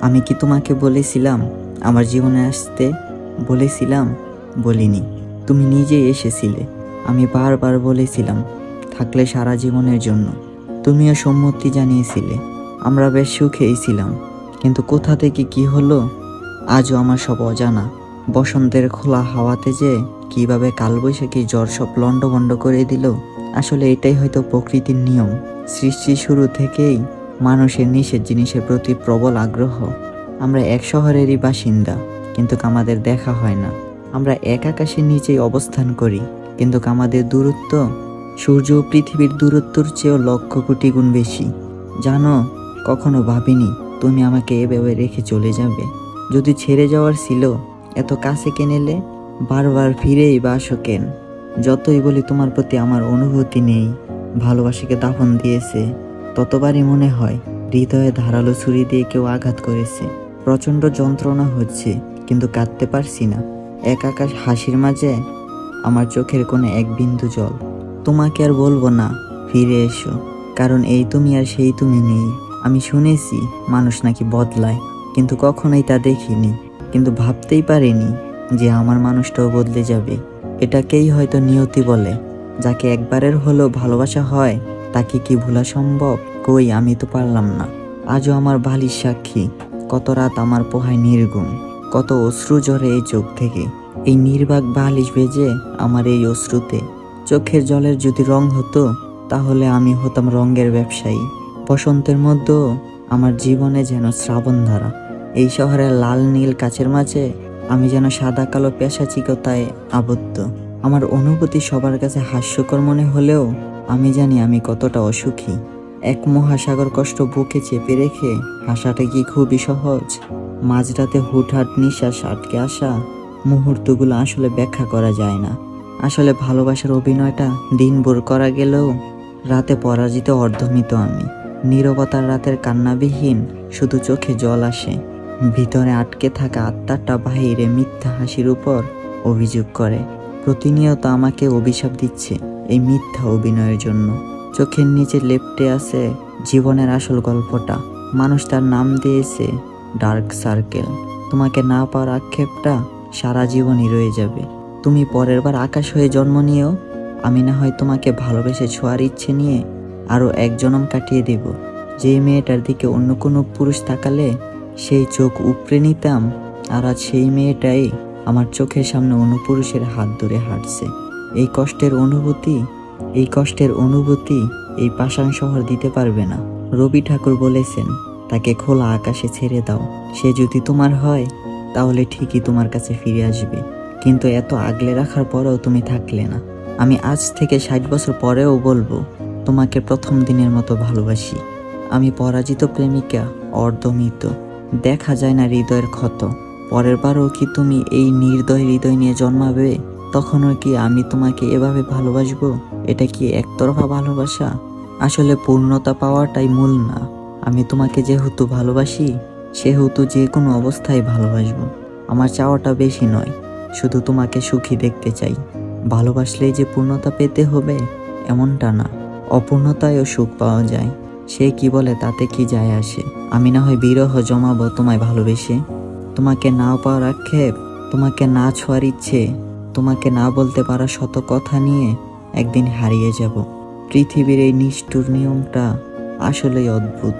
আমি কি তোমাকে বলেছিলাম আমার জীবনে আসতে? বলেছিলাম? বলিনি, তুমি নিজেই এসেছিলে। আমি বারবার বলেছিলাম থাকলে সারা জীবনের জন্য। তুমিও সম্মতি জানিয়েছিলে। আমরা বেশ সুখেই ছিলাম, কিন্তু কোথা থেকে কি হলো আজও আমার সব অজানা। বসন্তের খোলা হাওয়াতে যে কিভাবে কালবৈশাখী ঝড় সব লণ্ডভণ্ড করে দিল। আসলে এটাই হয়তো প্রকৃতির নিয়ম। সৃষ্টির শুরু থেকেই মানুষের নিষেধ জিনিসের প্রতি প্রবল আগ্রহ। আমরা এক শহরেরই বাসিন্দা, কিন্তু আমাদের দেখা হয় না। আমরা এক আকাশের নিচেই অবস্থান করি, কিন্তু আমাদের দূরত্ব সূর্য ও পৃথিবীর দূরত্বর চেয়েও লক্ষ কোটি গুণ বেশি। জানো, কখনো ভাবিনি তুমি আমাকে এভাবে রেখে চলে যাবে। যদি ছেড়ে যাওয়ার ছিল, এত কাছে কেন এলে? বারবার ফিরেই বা আসো কেন? যতই বলি তোমার প্রতি আমার অনুভূতি নেই, ভালোবাসাকে দাফন দিয়েছে, ততবারই মনে হয় হৃদয়ে ধারালো ছুরি দিয়ে কেউ আঘাত করেছে। প্রচণ্ড যন্ত্রণা হচ্ছে, কিন্তু কাঁদতে পারছি না। এক আকাশ হাসির মাঝে আমার চোখের কোণে এক বিন্দু জল। তোমাকে আর বলবো না ফিরে এসো, কারণ এই তুমি আর সেই তুমি নেই। আমি শুনেছি মানুষ নাকি বদলায়, কিন্তু কখনোই তা দেখিনি। কিন্তু ভাবতেই পারিনি যে আমার মানুষটাও বদলে যাবে। এটাকেই হয়তো নিয়তি বলে। যাকে একবারের হলেও ভালোবাসা হয়, তাকে কি ভোলা সম্ভব? কই, আমি তো পারলাম না। আজও আমার বালিশ সাক্ষী, কত রাত আমার পোহায় নির্গুম, কত অশ্রু ঝরে এই চোখ থেকে। এই নির্বাক বালিশ ভেজে আমার এই অশ্রুতে। চোখের জলের যদি রং হতো, তাহলে আমি হতাম রঙের ব্যবসায়ী। বসন্তের মধ্যেও আমার জীবনে যেন শ্রাবণধারা। এই শহরের লাল নীল কাচের মাঝে আমি যেন সাদা কালো পেশাচিকতায় আবদ্ধ। আমার অনুভূতি সবার কাছে হাস্যকর মনে হলেও আমি জানি আমি কতটা অসুখী। এক মহাসাগর কষ্ট বুকে চেপে রেখে হাসাটা কি খুবই সহজ? মাঝরাতে হুটহাট নিঃশ্বাস আটকে আসা মুহূর্তগুলো আসলে ব্যাখ্যা করা যায় না। আসলে ভালোবাসার অভিনয়টা দিনভর করা গেলেও রাতে পরাজিত অর্ধমিত আমি। নীরবতার রাতের কান্নাবিহীন শুধু চোখে জল আসে। ভিতরে আটকে থাকা আত্মাটা বাহিরে মিথ্যা হাসির উপর অভিযোগ করে। প্রতিনিয়ত আমাকে অভিশাপ দিচ্ছে এই মিথ্যা অভিনয়ের জন্য। চোখের নিচে লেপ্টে আছে জীবনের আসল গল্পটা। মানুষ তার নাম দিয়েছে ডার্ক সার্কেল। তোমাকে না পাওয়ার আক্ষেপটা সারা জীবনই রয়ে যাবে। তুমি পরের বার আকাশ হয়ে জন্ম নিও, আমি না হয় তোমাকে ভালোবেসে ছোঁয়ার ইচ্ছে নিয়ে আরও এক জনম কাটিয়ে দেব। যে মেয়েটার দিকে অন্য কোনো পুরুষ তাকালে সেই চোখ উপড়ে নিতাম, আর আজ সেই মেয়েটাই আমার চোখের সামনে অন্য পুরুষের হাত ধরে হাঁটছে। এই কষ্টের অনুভূতি এই পাষাণ শহর দিতে পারবে না। রবি ঠাকুর বলেছেন, তাকে খোলা আকাশে ছেড়ে দাও। সে যদি তোমার হয়, তাহলে ঠিকই তোমার কাছে ফিরে আসবে। কিন্তু এত আগলে রাখার পরেও তুমি থাকলে না। আমি আজ থেকে 60 বছর পরেও বলবো, তোমাকে প্রথম দিনের মতো ভালোবাসি। আমি পরাজিত প্রেমিকা, অর্ধমৃত। দেখা যায় না হৃদয়ের ক্ষত। পরের বারও কি তুমি এই নির্দয় হৃদয় নিয়ে জন্মাবে? তখনও কি আমি তোমাকে এভাবে ভালোবাসবো? এটা কি একতরফা ভালোবাসা? আসলে পূর্ণতা পাওয়াটাই মূল না। আমি তোমাকে যেহেতু ভালোবাসি, সেহেতু যে কোনো অবস্থায় ভালোবাসবো। আমার চাওয়াটা বেশি নয়, শুধু তোমাকে সুখী দেখতে চাই। ভালোবাসলেই যে পূর্ণতা পেতে হবে এমনটা না, অপূর্ণতায়ও সুখ পাওয়া যায়। সে কি বলে তাতে কি যায় আসে? আমি না হয় বিরহ জমাবো তোমায় ভালোবেসে। তোমাকে না পাওয়ার আক্ষেপ, তোমাকে না ছোঁয়ার ইচ্ছে, তোমাকে না বলতে পারা শত কথা নিয়ে একদিন হারিয়ে যাব। পৃথিবীর এই নিষ্ঠুর নিয়মটা আসলেই অদ্ভুত।